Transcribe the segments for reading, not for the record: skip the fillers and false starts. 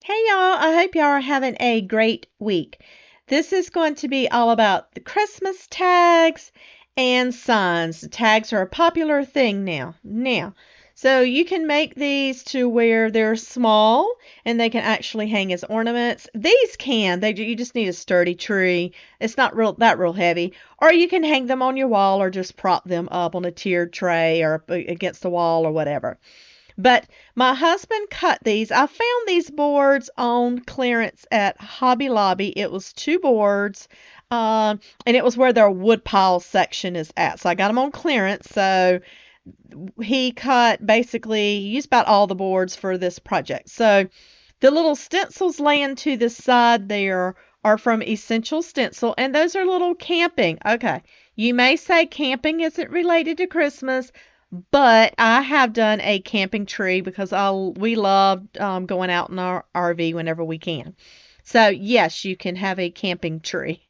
Hey y'all, I hope y'all are having a great week. This is going to be all about the Christmas tags and signs. The tags are a popular thing now. So you can make these to where they're small and they can actually hang as ornaments. These can, you just need a sturdy tree. It's not real heavy. Or you can hang them on your wall or just prop them up on a tiered tray or against the wall or whatever. But my husband cut these. I found these boards on clearance at Hobby Lobby. It was two boards, and it was where their wood pile section is at. So I got them on clearance. So he cut basically used about all the boards for this project. So the little stencils laying to the side there are from Essential Stencil, and those are little camping. Okay, you may say camping isn't related to Christmas, but I have done a camping tree because we love going out in our RV whenever we can. So yes, you can have a camping tree.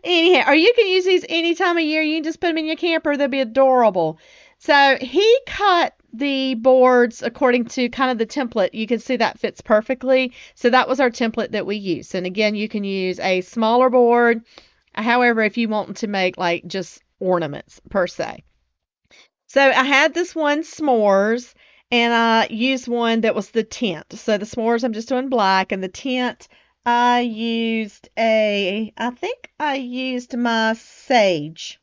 Anyhow, or you can use these any time of year. You can just put them in your camper. They'll be adorable. So he cut the boards according to kind of the template. You can see that fits perfectly. So that was our template that we used. And again, you can use a smaller board. However, if you want to make like just ornaments per se. So I had this one s'mores and I used one that was the tint. So the s'mores I'm just doing black and the tint I think I used my sage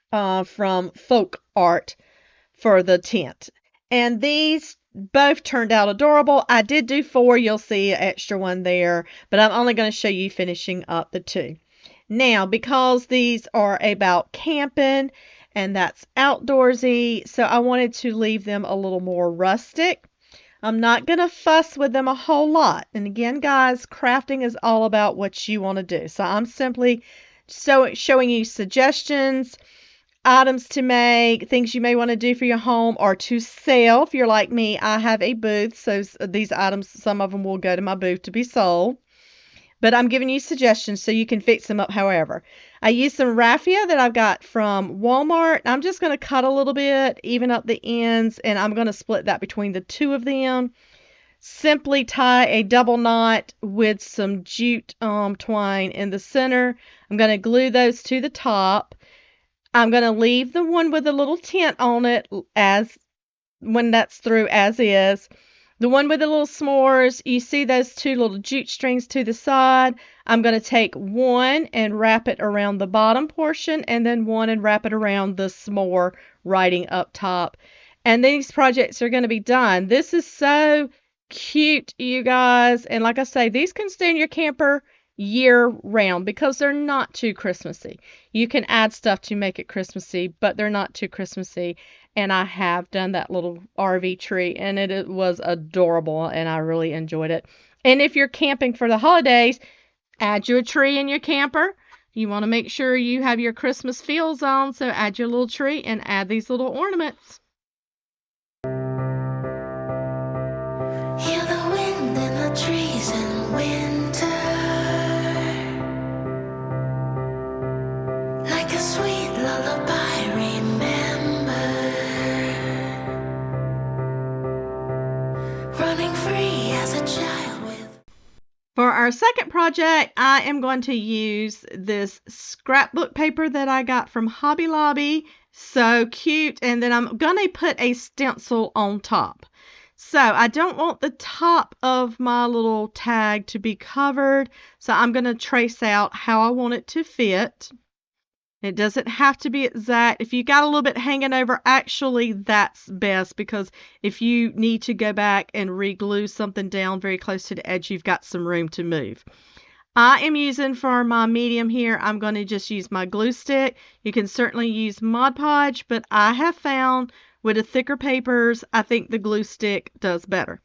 from folk art for the tint. And these both turned out adorable. I did do four. You'll see an extra one there, but I'm only going to show you finishing up the two. Now, because these are about camping and that's outdoorsy, so I wanted to leave them a little more rustic. I'm not going to fuss with them a whole lot. And again, guys, crafting is all about what you want to do. So I'm simply showing you suggestions, items to make, things you may want to do for your home or to sell. If you're like me, I have a booth, so these items, some of them will go to my booth to be sold. But I'm giving you suggestions so you can fix them up however. I used some raffia that I've got from Walmart. I'm just going to cut a little bit, even up the ends, and I'm going to split that between the two of them. Simply tie a double knot with some jute twine in the center. I'm going to glue those to the top. I'm going to leave the one with a little tint on it as when that's through as is. The one with the little s'mores, you see those two little jute strings to the side. I'm going to take one and wrap it around the bottom portion and then one and wrap it around the s'more writing up top. And these projects are going to be done. This is so cute, you guys. And like I say, these can stay in your camper year round because they're not too Christmassy. You can add stuff to make it Christmassy, but they're not too Christmassy. And I have done that little RV tree, and it was adorable, and I really enjoyed it. And if you're camping for the holidays, add you a tree in your camper. You want to make sure you have your Christmas feels on, so add your little tree and add these little ornaments. Hear the wind in the trees in winter, like a sweet lullaby, remember, running free as a child with. For our second project, I am going to use this scrapbook paper that I got from Hobby Lobby. So cute. And then I'm going to put a stencil on top. So I don't want the top of my little tag to be covered. So I'm going to trace out how I want it to fit. It doesn't have to be exact. If you got a little bit hanging over, actually that's best because if you need to go back and re-glue something down very close to the edge, you've got some room to move. I am using for my medium here, I'm going to just use my glue stick. You can certainly use Mod Podge, but I have found with the thicker papers, I think the glue stick does better.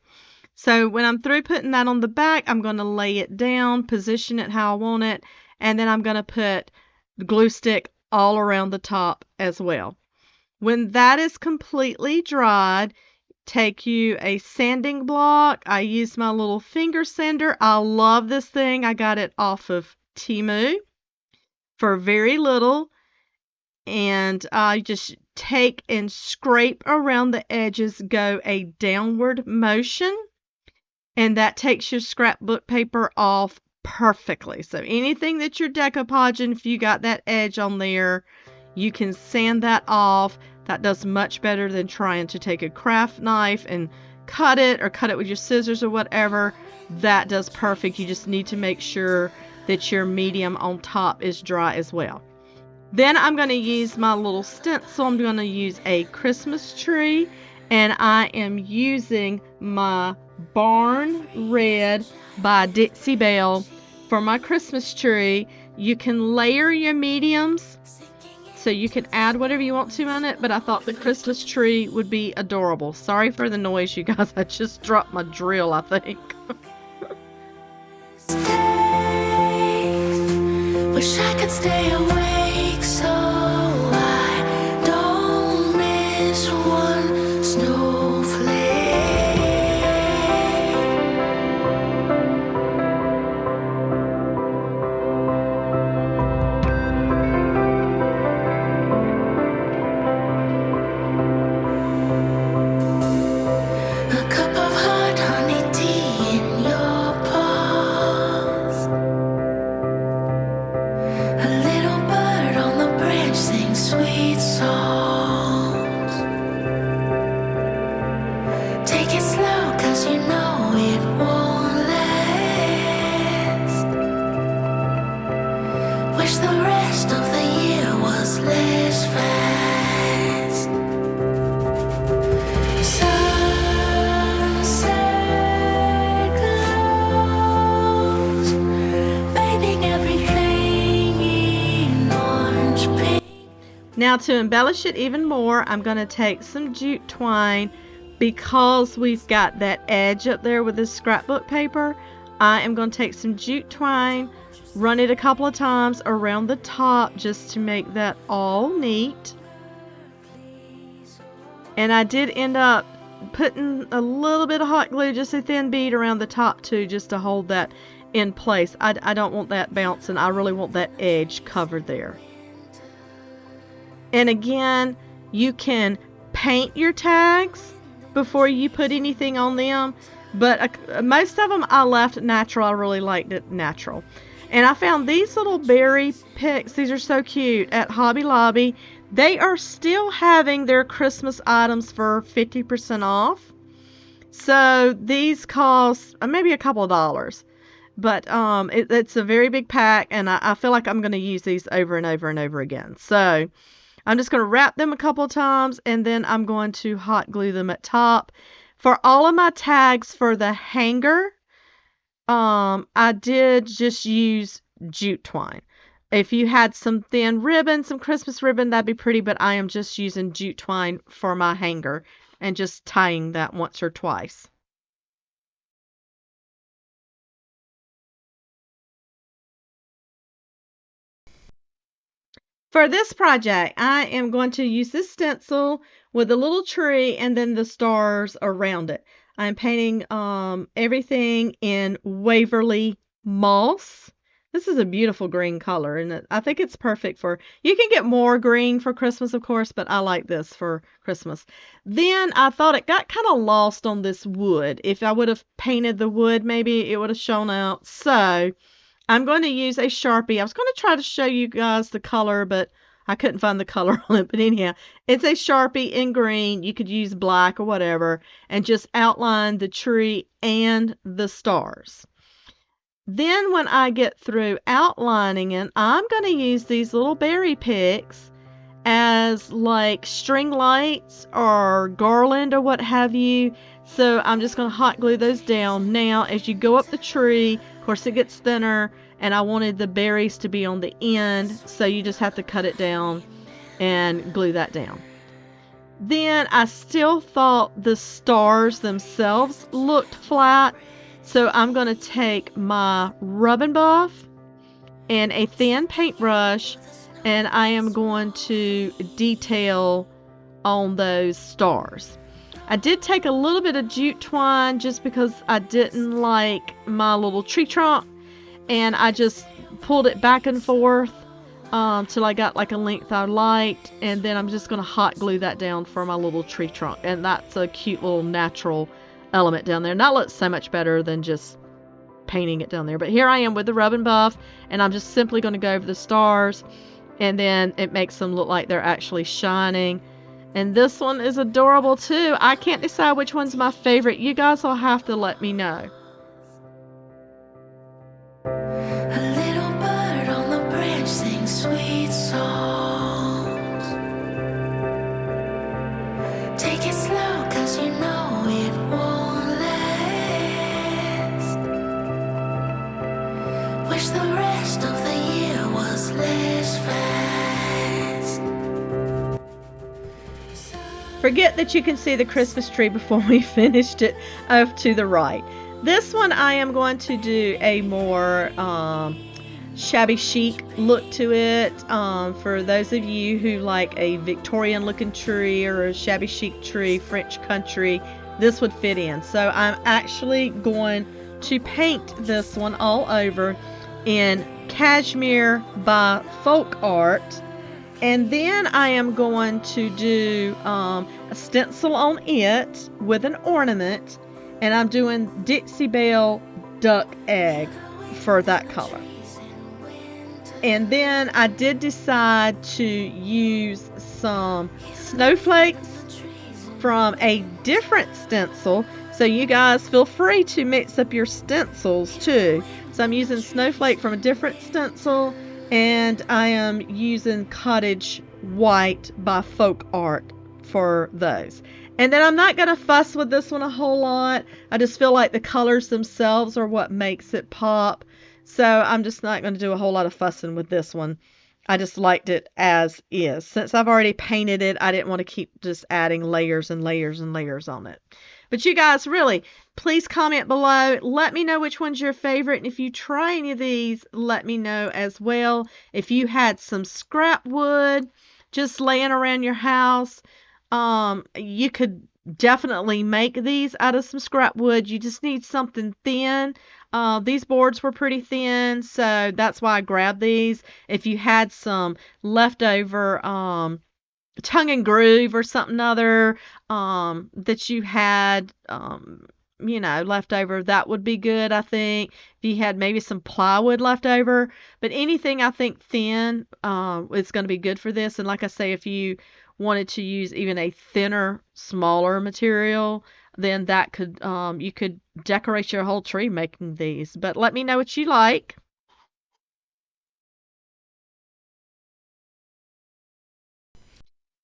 So when I'm through putting that on the back, I'm going to lay it down, position it how I want it, and then I'm going to put the glue stick all around the top as well. When that is completely dried, take you a sanding block. I use my little finger sander. I love this thing. I got it off of Temu for very little. And I just take and scrape around the edges, go a downward motion. and that takes your scrapbook paper off perfectly. So anything that you're decoupaging, if you got that edge on there, you can sand that off. That does much better than trying to take a craft knife and cut it, or cut it with your scissors or whatever. That does perfect. You just need to make sure that your medium on top is dry as well. Then I'm going to use my little stencil. I'm going to use a Christmas tree, and I am using my Barn Red by Dixie Belle for my Christmas tree. You can layer your mediums, so you can add whatever you want to on it, but I thought the Christmas tree would be adorable. Sorry for the noise, you guys. I just dropped my drill, I think. Wish I could stay awake so I don't miss one snowflake. A cup of hot honey tea in your paws. A little bird on the branch sings sweet songs. Take it slow, 'cause you know it won't last. Wish the rest of the year was less fast. Sunset glows, bathing everything in orange pink. Now, to embellish it even more, I'm going to take some jute twine. Because we've got that edge up there with this scrapbook paper, I am going to take some jute twine, run it a couple of times around the top just to make that all neat. And I did end up putting a little bit of hot glue, just a thin bead around the top too, just to hold that in place. I don't want that bouncing. I really want that edge covered there. And again, you can paint your tags before you put anything on them, but most of them I left natural. I really liked it natural. And I found these little berry picks. These are so cute at Hobby Lobby. They are still having their Christmas items for 50% off. So these cost maybe a couple of dollars. But it's a very big pack, and I feel like I'm going to use these over and over and over again. So I'm just going to wrap them a couple of times, and then I'm going to hot glue them at top. For all of my tags for the hanger, I did just use jute twine. If you had some thin ribbon, some Christmas ribbon, that'd be pretty, but I am just using jute twine for my hanger and just tying that once or twice. For this project, I am going to use this stencil with a little tree and then the stars around it. I'm painting everything in Waverly Moss. This is a beautiful green color, and I think it's perfect for, you can get more green for Christmas, of course, but I like this for Christmas. Then I thought it got kind of lost on this wood. If I would have painted the wood, maybe it would have shown out. So I'm going to use a Sharpie. I was going to try to show you guys the color, but I couldn't find the color on it. But anyhow, it's a Sharpie in green. You could use black or whatever, and just outline the tree and the stars. Then when I get through outlining it, I'm going to use these little berry picks as like string lights or garland or what have you. So I'm just going to hot glue those down. Now, as you go up the tree, of course it gets thinner, and I wanted the berries to be on the end, so you just have to cut it down and glue that down. Then I still thought the stars themselves looked flat, so I'm going to take my Rub and Buff and a thin paintbrush, and I am going to detail on those stars. I did take a little bit of jute twine just because I didn't like my little tree trunk, and I just pulled it back and forth till I got like a length I liked, and then I'm just going to hot glue that down for my little tree trunk, and that's a cute little natural element down there. And that looks so much better than just painting it down there. But here I am with the rub and buff, and I'm just simply going to go over the stars, and then it makes them look like they're actually shining. And this one is adorable too. I can't decide which one's my favorite. You guys will have to let me know. A little bird on the branch sings sweet songs. Take it slow, 'cause you know it won't last. Wish the rest of the year was less fast. Forget that you can see the Christmas tree before we finished it off to the right. This one I am going to do a more shabby chic look to it. For those of you who like a Victorian looking tree or a shabby chic tree, French country, this would fit in. So I'm actually going to paint this one all over in Cashmere by Folk Art. And then I am going to do a stencil on it with an ornament. And I'm doing Dixie Belle Duck Egg for that color. And then I did decide to use some snowflakes from a different stencil. So you guys feel free to mix up your stencils too. So I'm using snowflake from a different stencil. And I am using Cottage White by Folk Art for those. And then I'm not going to fuss with this one a whole lot. I just feel like the colors themselves are what makes it pop. So I'm just not going to do a whole lot of fussing with this one. I just liked it as is. Since I've already painted it, I didn't want to keep just adding layers and layers and layers on it. But you guys, really, please comment below. Let me know which one's your favorite. And if you try any of these, let me know as well. If you had some scrap wood just laying around your house, you could definitely make these out of some scrap wood. You just need something thin. These boards were pretty thin, so that's why I grabbed these. If you had some leftover tongue and groove or something other that you had left over, that would be good. I think if you had maybe some plywood left over, but anything I think thin is going to be good for this. And like I say, if you wanted to use even a thinner, smaller material, then that could you could decorate your whole tree making these. But let me know what you like.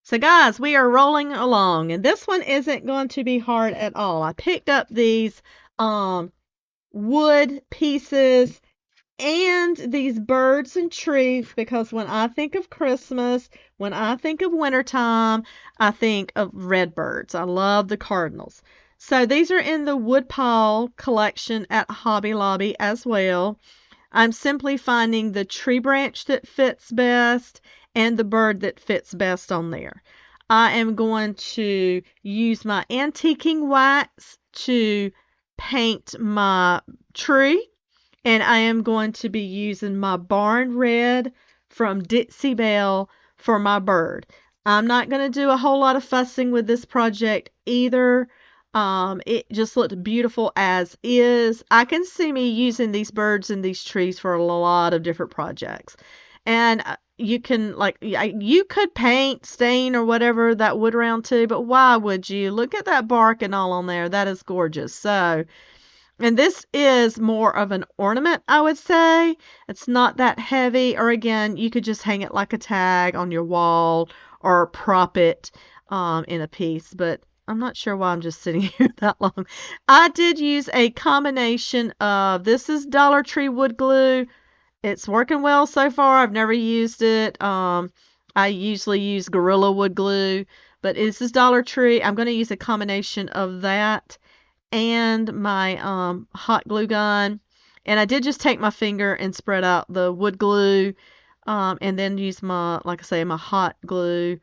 So guys, we are rolling along, and this one isn't going to be hard at all. I picked up these wood pieces and these birds and trees because when I think of Christmas, when I think of wintertime, I think of red birds. I love the cardinals. So these are in the Woodpile collection at Hobby Lobby as well. I'm simply finding the tree branch that fits best and the bird that fits best on there. I am going to use my antiquing wax to paint my tree, and I am going to be using my barn red from Dixie Belle for my bird. I'm not going to do a whole lot of fussing with this project either. It just looked beautiful as is. I can see me using these birds and these trees for a lot of different projects. And you can, you could paint, stain, or whatever that wood around too, but why would you? Look at that bark and all on there. That is gorgeous. So, and this is more of an ornament, I would say. It's not that heavy, or again, you could just hang it like a tag on your wall or prop it in a piece, but I'm not sure why I'm just sitting here that long. I did use a combination of, this is Dollar Tree wood glue. It's working well so far. I've never used it. I usually use Gorilla wood glue, but this is Dollar Tree. I'm going to use a combination of that and my hot glue gun. And I did just take my finger and spread out the wood glue and then use my, like I say, my hot glue.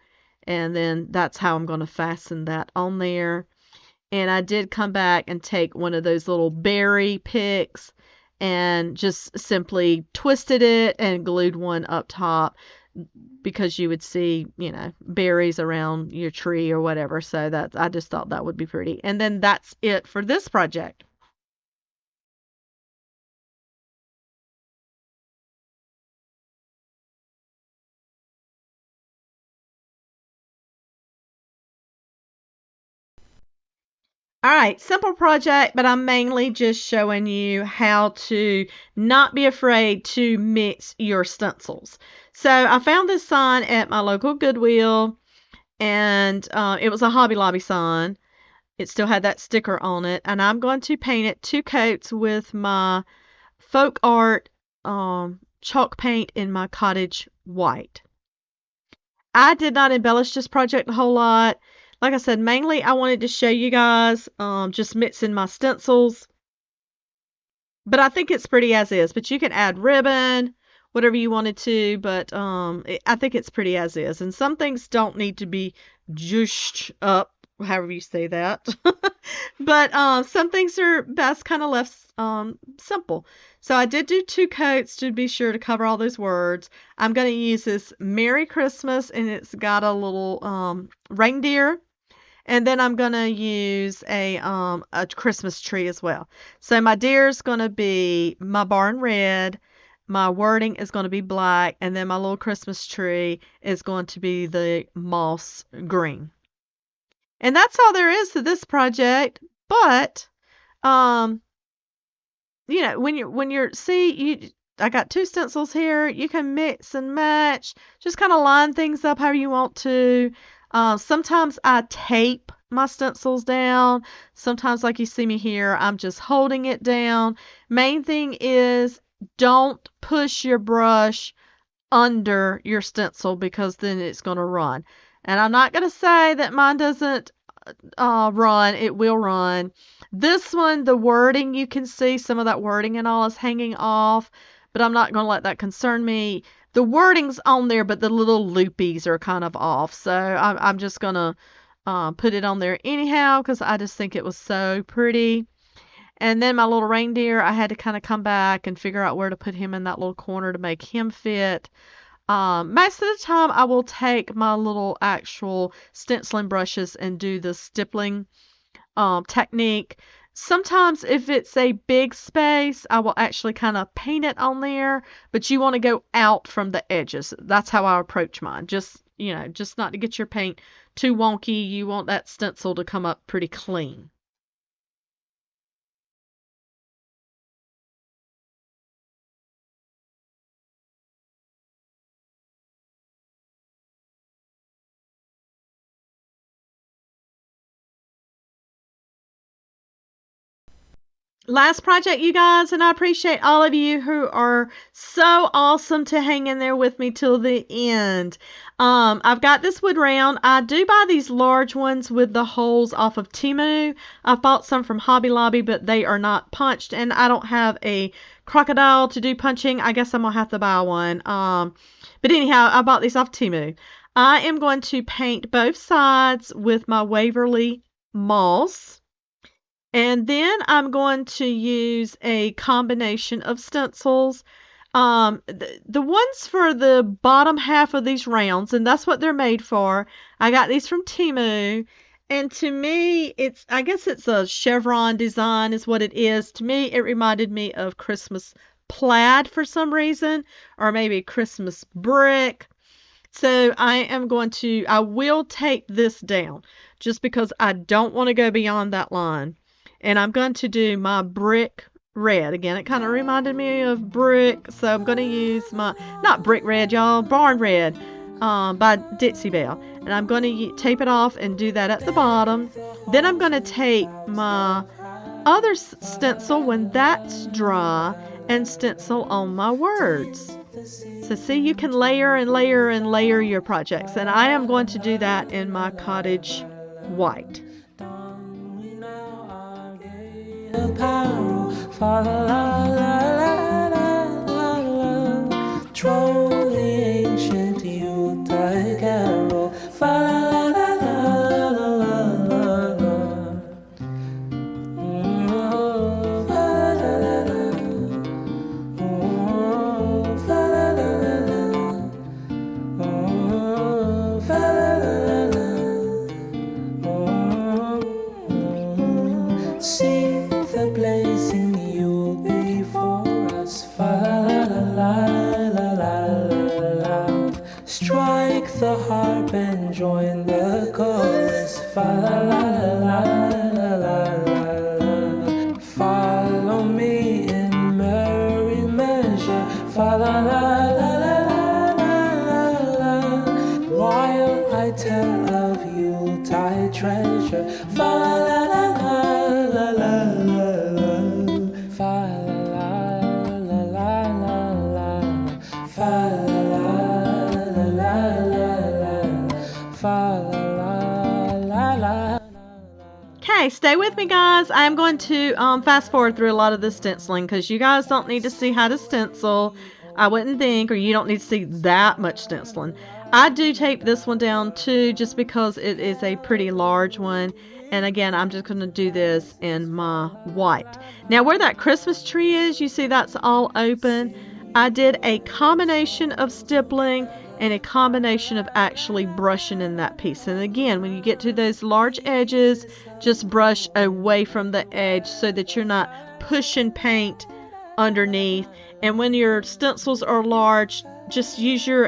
And then that's how I'm going to fasten that on there. And I did come back and take one of those little berry picks and just simply twisted it and glued one up top. because you would see, berries around your tree or whatever. So I just thought that would be pretty. And then that's it for this project. All right, simple project, but I'm mainly just showing you how to not be afraid to mix your stencils. So I found this sign at my local Goodwill, and it was a Hobby Lobby sign. It still had that sticker on it, and I'm going to paint it 2 coats with my folk art chalk paint in my cottage white. I did not embellish this project a whole lot. Like I said, mainly I wanted to show you guys just mixing my stencils. But I think it's pretty as is. But you can add ribbon, whatever you wanted to. But I think it's pretty as is. And some things don't need to be juiced up, however you say that. But some things are best kind of left simple. So I did do 2 coats to be sure to cover all those words. I'm going to use this Merry Christmas, and it's got a little reindeer. And then I'm going to use a Christmas tree as well. So my deer's going to be my barn red. My wording is going to be black. And then my little Christmas tree is going to be the moss green. And that's all there is to this project. But, um, I got 2 stencils here. You can mix and match. Just kind of line things up however you want to. Sometimes I tape my stencils down. Sometimes, like you see me here, I'm just holding it down. Main thing is don't push your brush under your stencil because then it's going to run. And I'm not going to say that mine doesn't run. It will run. This one, the wording, you can see some of that wording and all is hanging off, but I'm not going to let that concern me. The wording's on there, but the little loopies are kind of off. So I'm just going to put it on there anyhow because I just think it was so pretty. And then my little reindeer, I had to kind of come back and figure out where to put him in that little corner to make him fit. Most of the time, I will take my little actual stenciling brushes and do the stippling technique. Sometimes, if it's a big space, I will actually kind of paint it on there, but you want to go out from the edges. That's how I approach mine. Just not to get your paint too wonky. You want that stencil to come up pretty clean. Last project, you guys, and I appreciate all of you who are so awesome to hang in there with me till the end. I've got this wood round. I do buy these large ones with the holes off of Temu. I bought some from Hobby Lobby, but they are not punched, and I don't have a crocodile to do punching. I guess I'm gonna have to buy one. But anyhow, I bought these off Temu. I am going to paint both sides with my Waverly moss. And then I'm going to use a combination of stencils. The ones for the bottom half of these rounds, and that's what they're made for. I got these from Temu. And to me, I guess it's a chevron design is what it is. To me, it reminded me of Christmas plaid for some reason, or maybe Christmas brick. So I will take this down just because I don't want to go beyond that line. And I'm going to do my brick red. Again, it kind of reminded me of brick, so I'm going to use not brick red, y'all, barn red by Dixie Belle. And I'm going to tape it off and do that at the bottom. Then I'm going to take my other stencil when that's dry and stencil on my words. So see, you can layer and layer and layer your projects. And I am going to do that in my cottage white. Troll the ancient Yuletide carol. join the chorus. Fa la la la la la la la. Follow me in merry measure. Fa la la la la la la la. While I tell of Yuletide treasure. Fa la la la la la la la. Fa la la la la la. Fa la la la la la. Fa la la la. Okay, stay with me, guys. I'm going to fast forward through a lot of the stenciling because you guys don't need to see how to stencil. I wouldn't think, or you don't need to see that much stenciling. I do tape this one down too, just because it is a pretty large one. And again, I'm just going to do this in my white. Now, where that Christmas tree is, you see that's all open. I did a combination of stippling and a combination of actually brushing in that piece. And again, when you get to those large edges, just brush away from the edge so that you're not pushing paint underneath. And when your stencils are large, just use your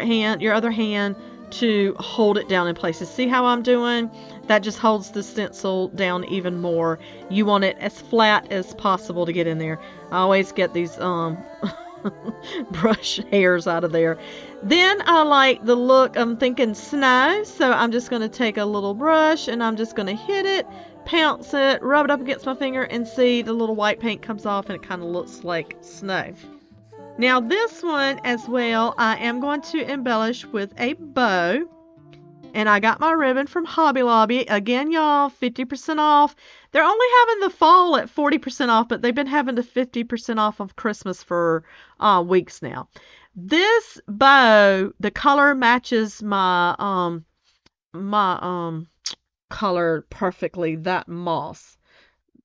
other hand to hold it down in places. See how I'm doing? That just holds the stencil down even more. You want it as flat as possible to get in there. I always get these brush hairs out of there. Then I like the look, I'm thinking snow, so I'm just going to take a little brush and I'm just going to hit it, pounce it, rub it up against my finger, and see the little white paint comes off and it kind of looks like snow. Now this one as well, I am going to embellish with a bow. And I got my ribbon from Hobby Lobby. Again, y'all, 50% off. They're only having the fall at 40% off, but they've been having the 50% off of Christmas for weeks now. This bow, the color matches my color perfectly, that moss.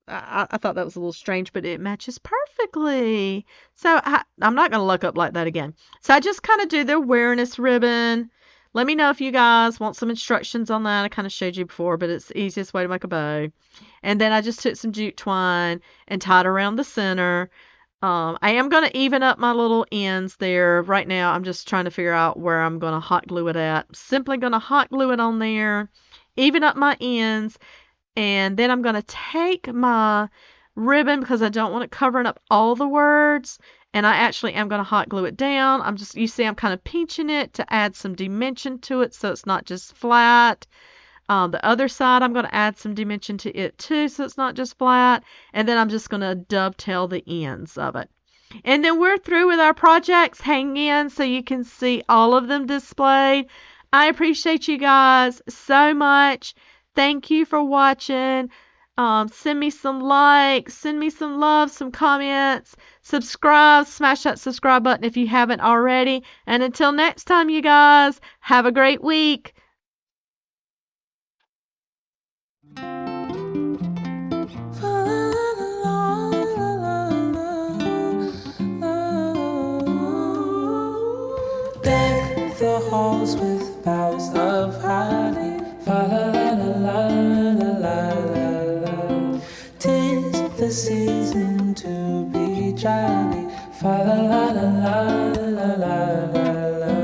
I thought that was a little strange, but it matches perfectly. So I'm not going to look up like that again. So I just kind of do the awareness ribbon. Let me know if you guys want some instructions on that. I kind of showed you before, but it's the easiest way to make a bow. And then I just took some jute twine and tied around the center. I am going to even up my little ends there. Right now, I'm just trying to figure out where I'm going to hot glue it at. Simply going to hot glue it on there, even up my ends, and then I'm going to take my ribbon because I don't want it covering up all the words. And I actually am going to hot glue it down. You see I'm kind of pinching it to add some dimension to it so it's not just flat. The other side, I'm going to add some dimension to it too so it's not just flat. And then I'm just going to dovetail the ends of it. And then we're through with our projects. Hang in so you can see all of them displayed. I appreciate you guys so much. Thank you for watching. Send me some likes, send me some love, some comments, subscribe, smash that subscribe button if you haven't already. And until next time, you guys, have a great week. Deck the halls with boughs of holly. Fa la la la la la la la. 'Tis the season to be jolly. Fa la la la la la la la.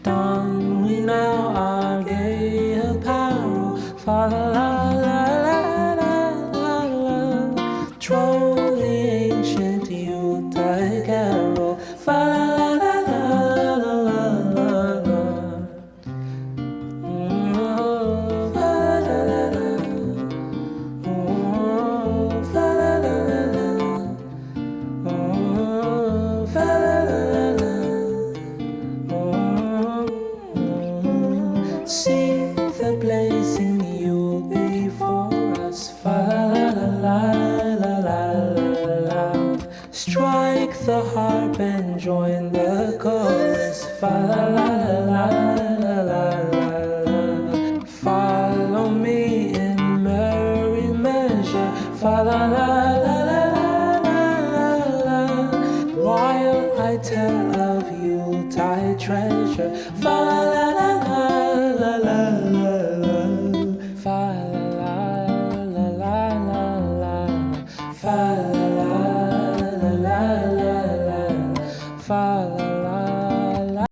Don we now our gay apparel. Fa la la la la la la la. Troll the ancient Yuletide carol. Fa la la la la la la la. Fa la la la. Fa la la la. Fa la la la. See the blazing Yule before us. Fa la la la la la la la. Strike the harp and join the chorus. Fa la la la la la la la. Follow me in merry measure. Fa la la la la la la la. While I tell of Yuletide treasure. Fa la la la la la la.